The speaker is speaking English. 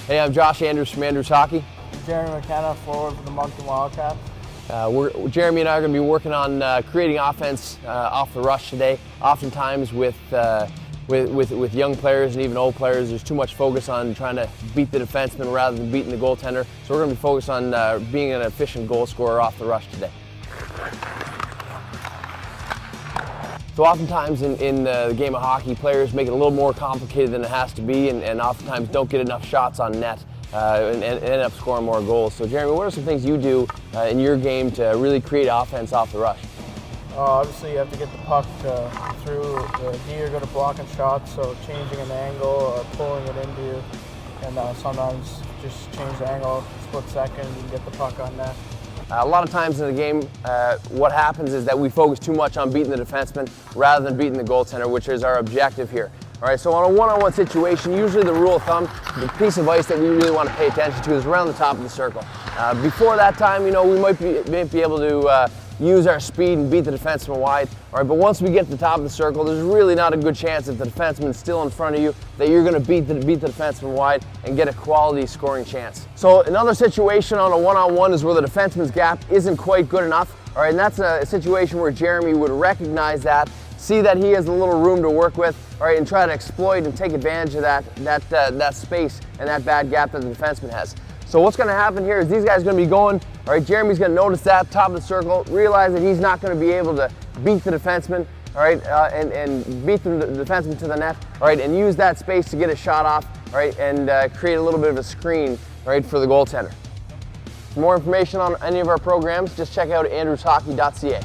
Hey, I'm Josh Andrews from Andrews Hockey. Jeremy McKenna, forward for the Moncton Wildcats. Jeremy and I are going to be working on creating offense off the rush today. Oftentimes with young players and even old players, there's too much focus on trying to beat the defenseman rather than beating the goaltender. So we're going to be focused on being an efficient goal scorer off the rush today. So oftentimes in the game of hockey, players make it a little more complicated than it has to be, and oftentimes don't get enough shots on net and end up scoring more goals. So Jeremy, what are some things you do in your game to really create offense off the rush? Obviously you have to get the puck through the D you're going to blocking shots, so changing an angle or pulling it into you, and sometimes just change the angle, split second, and get the puck on net. A lot of times in the game, what happens is that we focus too much on beating the defenseman rather than beating the goaltender, which is our objective here. All right, so on a one-on-one situation, usually the rule of thumb, the piece of ice that we really want to pay attention to is around the top of the circle. Before that time, we might be able to use our speed and beat the defenseman wide. All right, but once we get to the top of the circle, there's really not a good chance if the defenseman's still in front of you that you're going to beat the defenseman wide and get a quality scoring chance. So another situation on a one-on-one is where the defenseman's gap isn't quite good enough. All right, and that's a situation where Jeremy would recognize that, see that he has a little room to work with, all right, and try to exploit and take advantage of that space and that bad gap that the defenseman has. So what's going to happen here is these guys are going to be going, all right, Jeremy's going to notice that, top of the circle, realize that he's not going to be able to beat the defenseman, all right, and beat the defenseman to the net, all right, and use that space to get a shot off, all right, and create a little bit of a screen, all right, for the goaltender. For more information on any of our programs, just check out andrewshockey.ca.